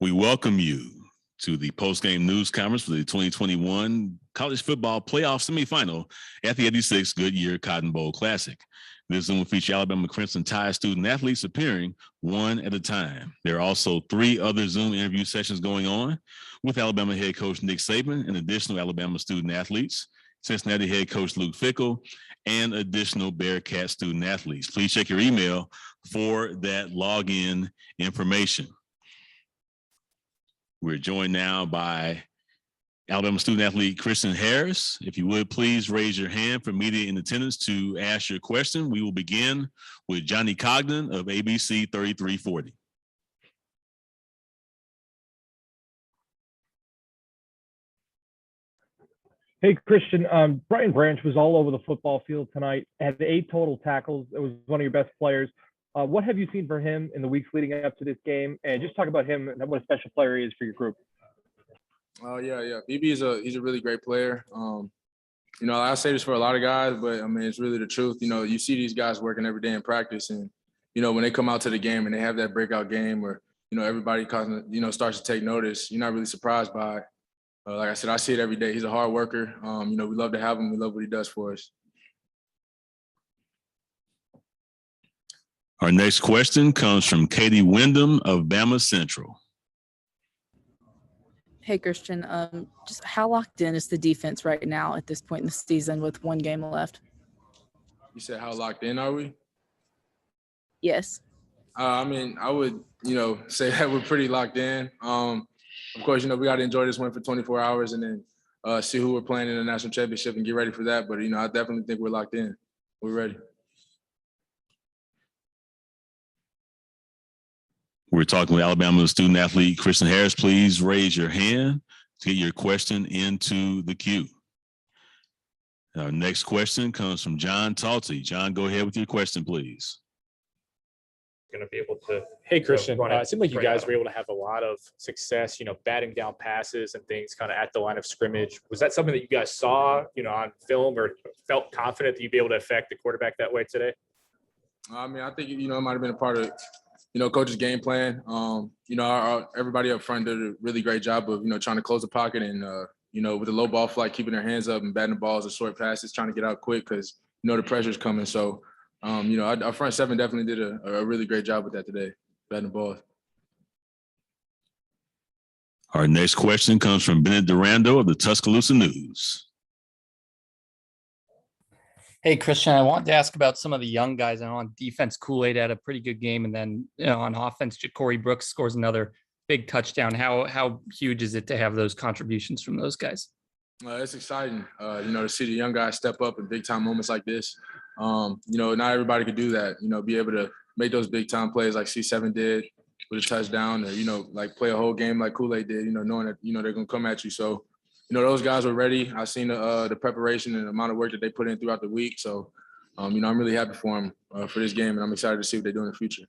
We welcome you to the post-game news conference for the 2021 college football playoff semifinal at the 86th Goodyear Cotton Bowl Classic. This Zoom will feature Alabama Crimson Tide student athletes appearing one at a time. There are also 3 other Zoom interview sessions going on with Alabama head coach Nick Saban and additional Alabama student athletes, Cincinnati head coach Luke Fickell, and additional Bearcat student athletes. Please check your email for that login information. We're joined now by Alabama student athlete Christian Harris. If you would, please raise your hand for media in attendance to ask your question. We will begin with Johnny Cogden of ABC 3340. Hey, Christian. Brian Branch was all over the football field tonight, had 8 total tackles. It was one of your best players. What have you seen for him in the weeks leading up to this game? And just talk about him and what a special player he is for your group. Yeah. BB he's a really great player. I say this for a lot of guys, but I mean, it's really the truth. You see these guys working every day in practice, and when they come out to the game and they have that breakout game where everybody starts to take notice, you're not really surprised by. Like I said, I see it every day. He's a hard worker. We love to have him. We love what he does for us. Our next question comes from Katie Wyndham of Bama Central. Hey, Christian, just how locked in is the defense right now at this point in the season with 1 game left? You said how locked in are we? Yes. I would, say that we're pretty locked in. Of course, we got to enjoy this win for 24 hours and then see who we're playing in the national championship and get ready for that. But, I definitely think we're locked in. We're ready. We're talking with Alabama student athlete Christian Harris. Please raise your hand to get your question into the queue. Our next question comes from John Talty. John, go ahead with your question, please. Going to be able to. Hey, Christian. It seemed like you guys were able to have a lot of success, batting down passes and things kind of at the line of scrimmage. Was that something that you guys saw, on film, or felt confident that you'd be able to affect the quarterback that way today? I think, it might have been a part of coach's game plan. Everybody up front did a really great job of, trying to close the pocket and, with the low ball flight, keeping their hands up and batting the balls or short passes, trying to get out quick because, the pressure's coming. So, our front 7 definitely did a really great job with that today, batting the balls. Our next question comes from Bennett Durando of the Tuscaloosa News. Hey, Christian, I wanted to ask about some of the young guys. I know on defense, Kool-Aid had a pretty good game. And then on offense, Corey Brooks scores another big touchdown. How huge is it to have those contributions from those guys? It's exciting, to see the young guys step up in big-time moments like this. Not everybody could do that, be able to make those big-time plays like C7 did with a touchdown or, play a whole game like Kool-Aid did, knowing that, they're going to come at you. So, those guys were ready. I've seen the preparation and the amount of work that they put in throughout the week. So, I'm really happy for them for this game, and I'm excited to see what they do in the future.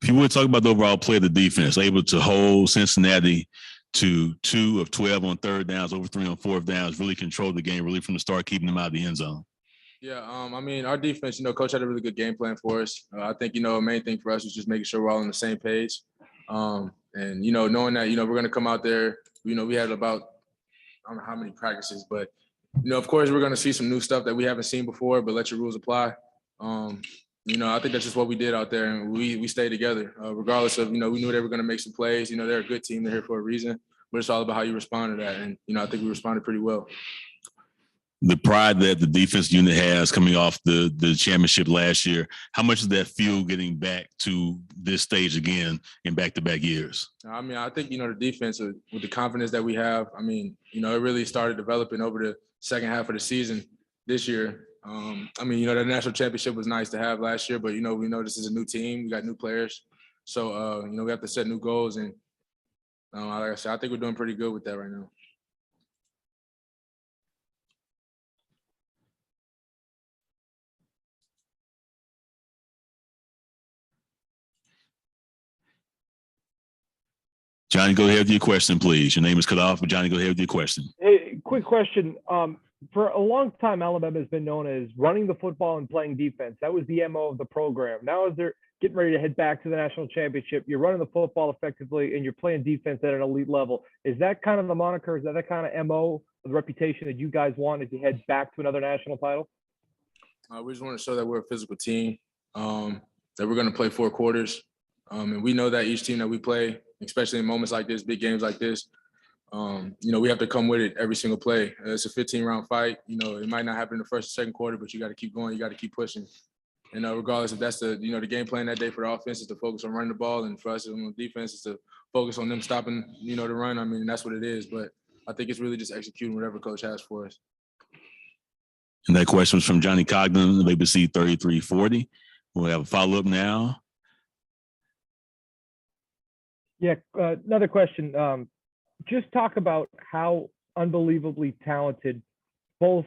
If you would talk about the overall play of the defense, able to hold Cincinnati to 2 of 12 on third downs, over 3 on fourth downs, really controlled the game, really from the start, keeping them out of the end zone. Yeah, our defense, coach had a really good game plan for us. I think, the main thing for us was just making sure we're all on the same page. And, knowing that, we're going to come out there, we had about, I don't know how many practices, but, of course, we're going to see some new stuff that we haven't seen before, but let your rules apply. I think that's just what we did out there, and we stayed together, regardless of, we knew they were going to make some plays. They're a good team. They're here for a reason, but it's all about how you respond to that. And, I think we responded pretty well. The pride that the defense unit has coming off the championship last year, how much is that fuel getting back to this stage again in back-to-back years? I think, the defense with the confidence that we have, it really started developing over the second half of the season this year. The national championship was nice to have last year, but, we know this is a new team. We got new players. So, we have to set new goals. And like I said, I think we're doing pretty good with that right now. Johnny, go ahead with your question, please. Your name is cut off, but Johnny, go ahead with your question. Hey, quick question. for a long time, Alabama has been known as running the football and playing defense. That was the MO of the program. Now, as they're getting ready to head back to the national championship, you're running the football effectively and you're playing defense at an elite level. Is that kind of the moniker? Is that the kind of MO, the reputation that you guys want as you head back to another national title? We just want to show that we're a physical team, that we're going to play 4 quarters. And we know that each team that we play, especially in moments like this, big games like this, we have to come with it every single play. It's a 15-round fight. It might not happen in the first or second quarter, but you got to keep going. You got to keep pushing. And regardless if that's the game plan that day for the offense is to focus on running the ball, and for us on the defense is to focus on them stopping, the run. I mean, that's what it is. But I think it's really just executing whatever coach has for us. And that question was from Johnny Cogden, ABC 3340. We'll have a follow-up now. Yeah, another question. Just talk about how unbelievably talented both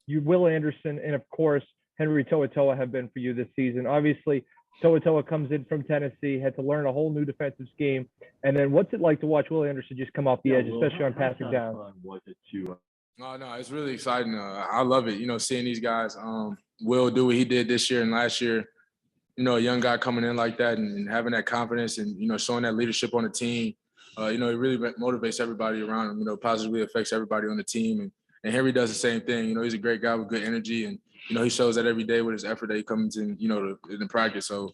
you, Will Anderson, and of course, Henry To'oTo'o have been for you this season. Obviously, To'oTo'o comes in from Tennessee, had to learn a whole new defensive scheme. And then what's it like to watch Will Anderson just come off the edge, especially on passing down? No, it's really exciting. I love it, seeing these guys. Will do what he did this year and last year. A young guy coming in like that and having that confidence and, showing that leadership on the team. It really motivates everybody around him, positively affects everybody on the team. And Henry does the same thing. He's a great guy with good energy. And, he shows that every day with his effort that he comes in, in practice. So,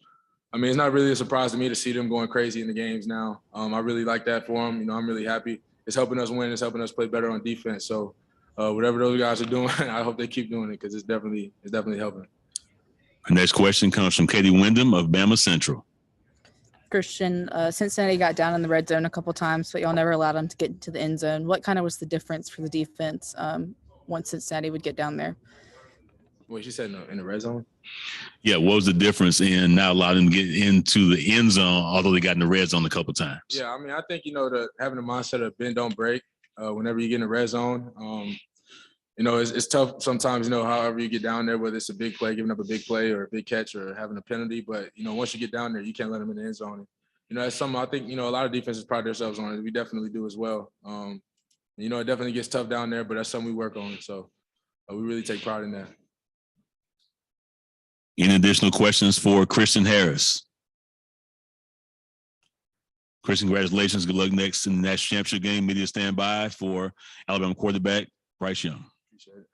I mean, it's not really a surprise to me to see them going crazy in the games now. I really like that for them. I'm really happy. It's helping us win. It's helping us play better on defense. So, whatever those guys are doing, I hope they keep doing it because it's definitely helping. Our next question comes from Katie Wyndham of Bama Central. Christian, Cincinnati got down in the red zone a couple times, but y'all never allowed them to get into the end zone. What kind of was the difference for the defense once Cincinnati would get down there? Wait, she said in the red zone? Yeah, what was the difference in not allowing them to get into the end zone, although they got in the red zone a couple times? Yeah, I mean, I think, having the mindset of bend, don't break whenever you get in the red zone. It's tough sometimes, however you get down there, whether it's a big play, giving up a big play or a big catch or having a penalty. But, once you get down there, you can't let them in the end zone. That's something I think, a lot of defenses pride themselves on it. We definitely do as well. It definitely gets tough down there, but that's something we work on. So we really take pride in that. Any additional questions for Christian Harris? Christian, congratulations. Good luck next in the national championship game. Media stand by for Alabama quarterback Brice Young. Appreciate it.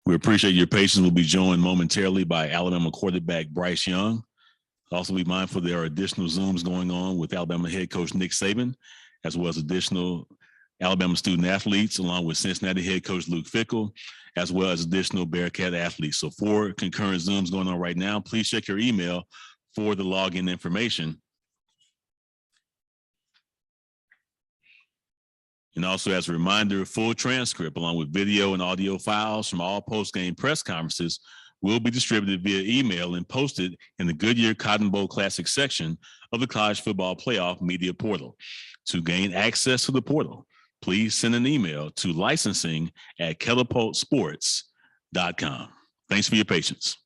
We appreciate your patience. We'll be joined momentarily by Alabama quarterback Brice Young. Also be mindful there are additional Zooms going on with Alabama head coach Nick Saban, as well as additional Alabama student athletes, along with Cincinnati head coach Luke Fickell, as well as additional Bearcat athletes. So 4 concurrent Zooms going on right now. Please check your email for the login information. And also, as a reminder, full transcript along with video and audio files from all post-game press conferences will be distributed via email and posted in the Goodyear Cotton Bowl Classic section of the College Football Playoff Media Portal. To gain access to the portal, please send an email to licensing@catapultsports.com. Thanks for your patience.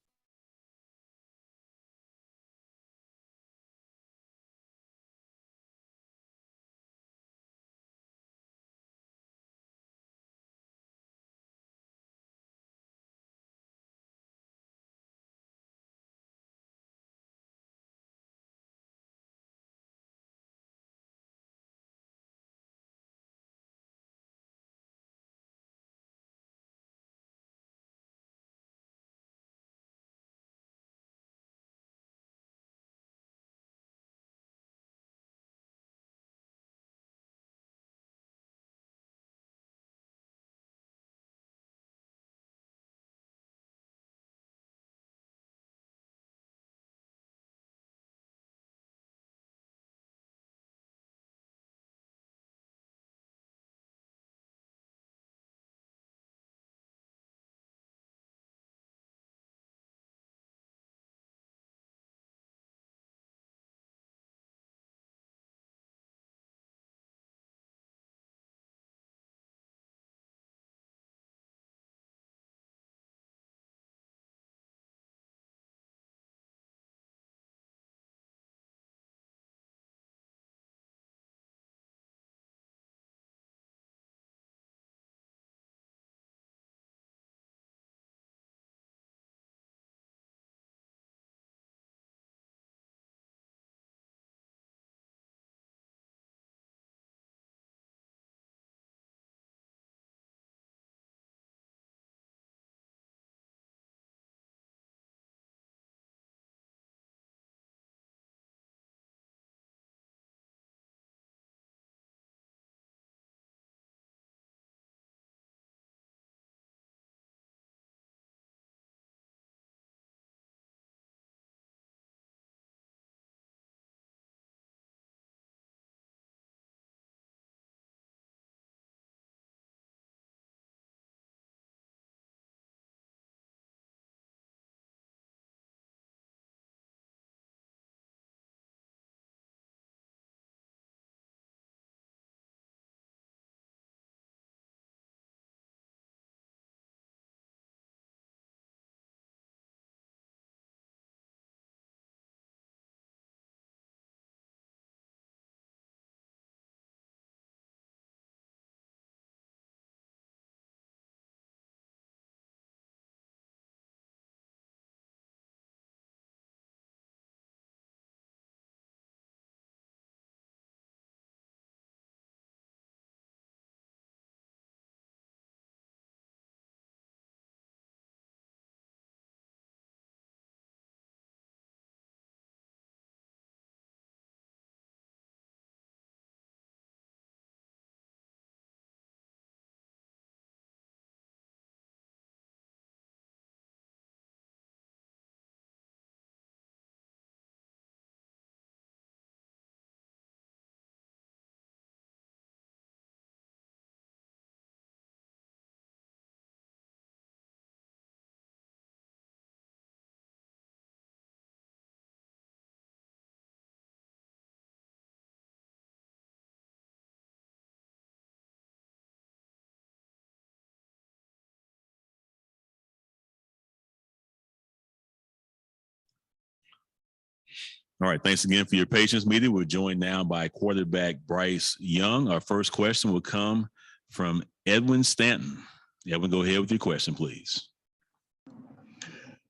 All right, thanks again for your patience, media. We're joined now by quarterback Brice Young. Our first question will come from Edwin Stanton. Edwin, go ahead with your question, please.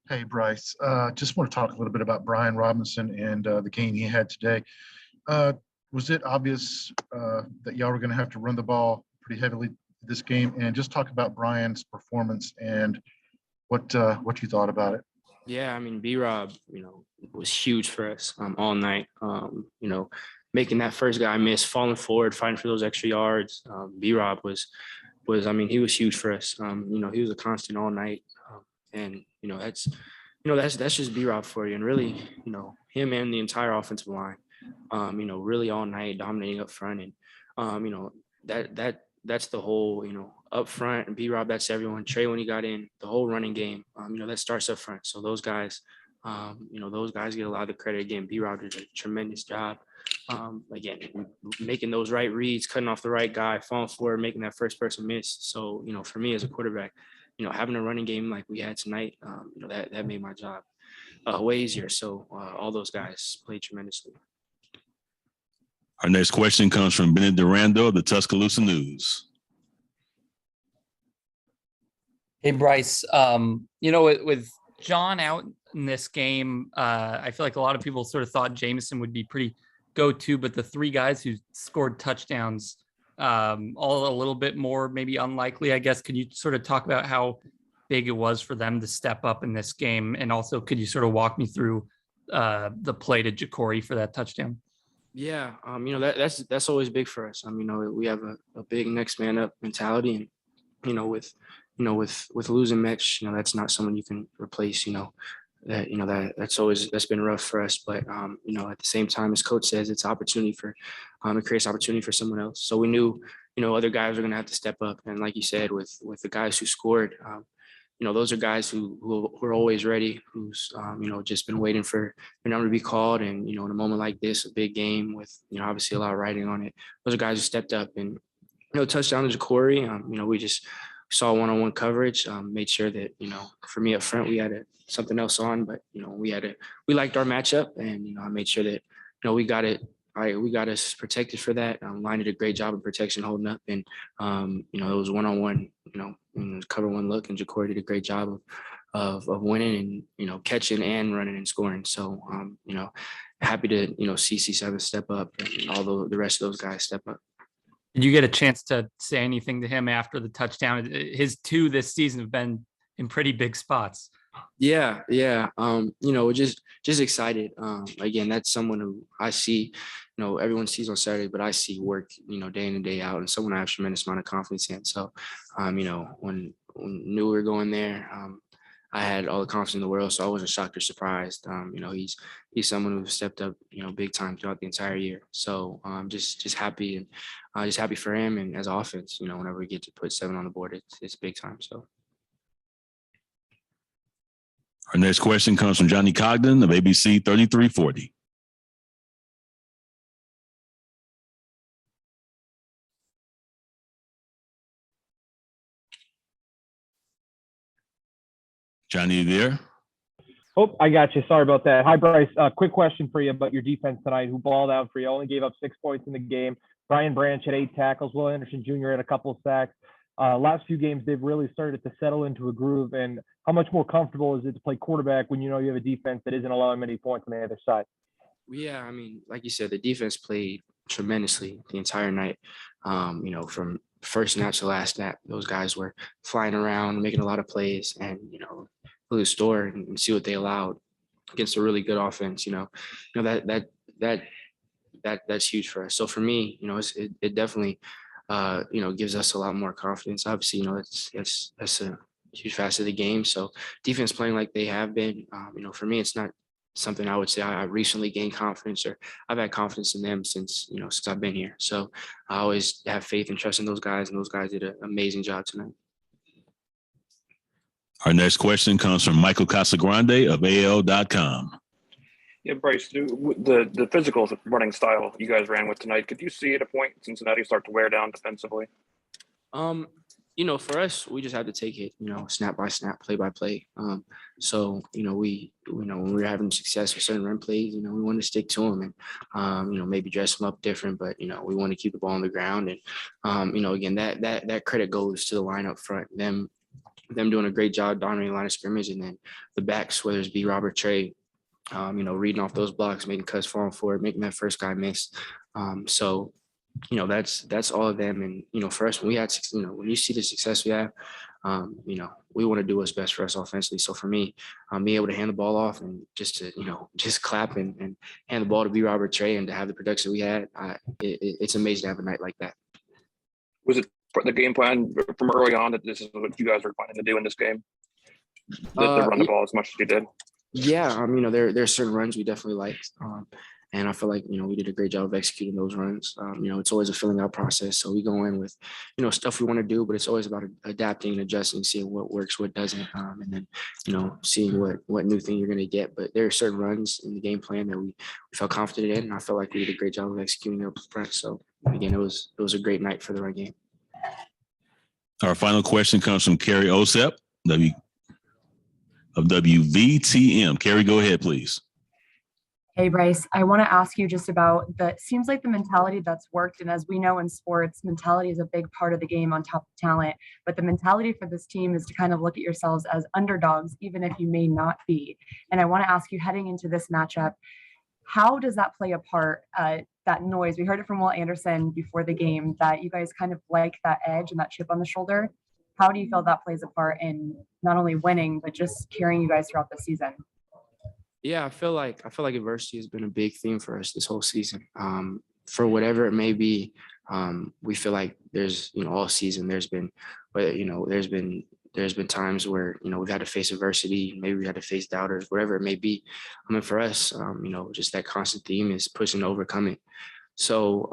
Hey, Brice. Just want to talk a little bit about Brian Robinson and the game he had today. Was it obvious that y'all were going to have to run the ball pretty heavily this game? And just talk about Brian's performance and what you thought about it. Yeah, I mean, B-Rob, was huge for us all night. Making that first guy miss, falling forward, fighting for those extra yards. B-Rob was, I mean, he was huge for us. He was a constant all night. And that's just B-Rob for you. And really, him and the entire offensive line, really all night dominating up front. And, that's the whole, up front, and B-Rob, that's everyone. Trey, when he got in, the whole running game, that starts up front. So those guys, those guys get a lot of the credit. Again, B-Rob did a tremendous job. Again, making those right reads, cutting off the right guy, falling forward, making that first person miss. So, for me as a quarterback, having a running game like we had tonight, that made my job way easier. So all those guys played tremendously. Our next question comes from Bennett Durando of the Tuscaloosa News. Hey, Brice, with John out in this game, I feel like a lot of people sort of thought Jameson would be pretty go-to, but the three guys who scored touchdowns, all a little bit more maybe unlikely, I guess. Could you sort of talk about how big it was for them to step up in this game? And also, could you sort of walk me through the play to Jacory for that touchdown? Yeah, that's always big for us. We have a big next man up mentality, and with losing Mitch, that's not someone you can replace. That's been rough for us. But at the same time, as coach says, it's opportunity for it creates opportunity for someone else. So we knew other guys were going to have to step up, and like you said, with the guys who scored. Those are guys who are always ready, who's, just been waiting for their number to be called. And, in a moment like this, a big game with, obviously a lot of writing on it, those are guys who stepped up. And, touchdown to Jacory, we just saw one-on-one coverage, made sure that, for me up front, we had something else on, but, we liked our matchup, and, I made sure that, we got it. We got us protected for that. Line did a great job of protection, holding up, and it was one-on-one. Cover one look, and Jacory did a great job of winning and catching and running and scoring. So happy to see C7 step up, and all the rest of those guys step up. Did you get a chance to say anything to him after the touchdown? His two this season have been in pretty big spots. Yeah. Just excited. Again, that's someone who I see, everyone sees on Saturday, but I see work, day in and day out, and someone I have a tremendous amount of confidence in. So, when knew we were going there, I had all the confidence in the world, so I wasn't shocked or surprised. He's someone who stepped up, big time throughout the entire year. So just happy, and just happy for him, and as offense, whenever we get to put 7 on the board, it's big time. So. Our next question comes from Johnny Cogden of ABC 3340. Johnny, you there? Oh, I got you. Sorry about that. Hi, Brice. Quick question for you about your defense tonight. Who balled out for you? Only gave up 6 points in the game. Brian Branch had 8 tackles. Will Anderson Jr. had a couple of sacks. Last few games, they've really started to settle into a groove. And how much more comfortable is it to play quarterback when you have a defense that isn't allowing many points on the other side? Yeah, like you said, the defense played tremendously the entire night. From first snap to last snap, those guys were flying around, making a lot of plays, and really store and see what they allowed against a really good offense. That's huge for us. So for me, it definitely gives us a lot more confidence. Obviously, that's a huge facet of the game. So defense playing like they have been, for me, it's not something I would say I recently gained confidence, or I've had confidence in them since I've been here. So I always have faith and trust in those guys, and those guys did an amazing job tonight. Our next question comes from Michael Casagrande of AL.com. Yeah, Brice, the physical running style you guys ran with tonight, could you see at a point Cincinnati start to wear down defensively? For us, we just have to take it, snap by snap, play by play. So, when we're having success with certain run plays, we want to stick to them and, maybe dress them up different, but, we want to keep the ball on the ground. And, again, that credit goes to the line up front, them doing a great job dominating the line of scrimmage, and then the backs, whether it's B-Rob or Trey, reading off those blocks, making cuts, falling forward, making that first guy miss. So, that's all of them. And, for us, when we had, when you see the success we have, we want to do what's best for us offensively. So for me, being able to hand the ball off and just to, just clap and hand the ball to B. Robert Trey and to have the production we had, it's amazing to have a night like that. Was it the game plan from early on that this is what you guys are planning to do in this game? To run the ball as much as you did? Yeah, there are certain runs we definitely liked. And I feel like, we did a great job of executing those runs. It's always a filling out process. So we go in with, stuff we want to do, but it's always about adapting and adjusting, seeing what works, what doesn't, and then, seeing what new thing you're going to get. But there are certain runs in the game plan that we felt confident in. And I felt like we did a great job of executing up front. So again, it was a great night for the run game. Our final question comes from Carrie Osep of WVTM. Carrie, go ahead, please. Hey, Brice, I want to ask you just about seems like the mentality that's worked. And as we know in sports, mentality is a big part of the game on top of talent. But the mentality for this team is to kind of look at yourselves as underdogs, even if you may not be. And I want to ask you, heading into this matchup, how does that play a part? That noise, we heard it from Will Anderson before the game, that you guys kind of like that edge and that chip on the shoulder. How do you feel that plays a part in not only winning, but just carrying you guys throughout the season? Yeah, I feel like adversity has been a big theme for us this whole season. For whatever it may be, we feel like there's, all season there's been times where, we've had to face adversity, maybe we had to face doubters, whatever it may be. For us, just that constant theme is pushing to overcome it. So,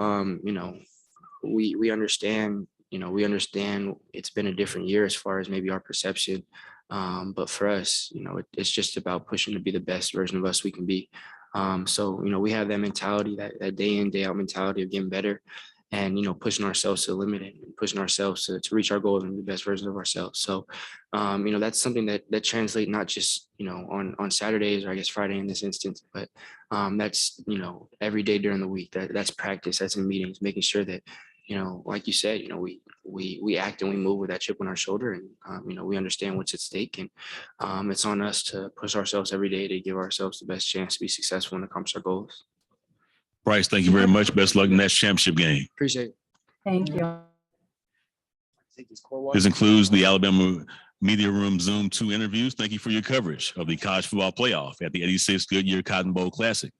we understand, it's been a different year as far as maybe our perception. But for us, it's just about pushing to be the best version of us we can be. So, we have that mentality, that day in, day out mentality of getting better and, pushing ourselves to the limit and pushing ourselves to reach our goals and the best version of ourselves. So, that's something that translates not just, on Saturdays or I guess Friday in this instance, but that's, every day during the week. That's practice, that's in meetings, making sure that, like you said, we act and we move with that chip on our shoulder, and we understand what's at stake, and it's on us to push ourselves every day to give ourselves the best chance to be successful and accomplish our goals. Brice, thank you very much. Best luck in that championship game. Appreciate it. Thank you. This includes the Alabama Media Room Zoom 2 interviews. Thank you for your coverage of the college football playoff at the 86th Goodyear Cotton Bowl Classic.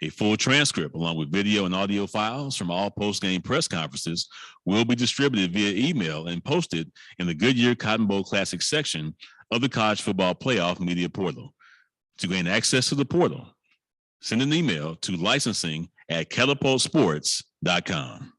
A full transcript along with video and audio files from all post-game press conferences will be distributed via email and posted in the Goodyear Cotton Bowl Classic section of the college football playoff media portal. To gain access to the portal, send an email to licensing@catapultsports.com.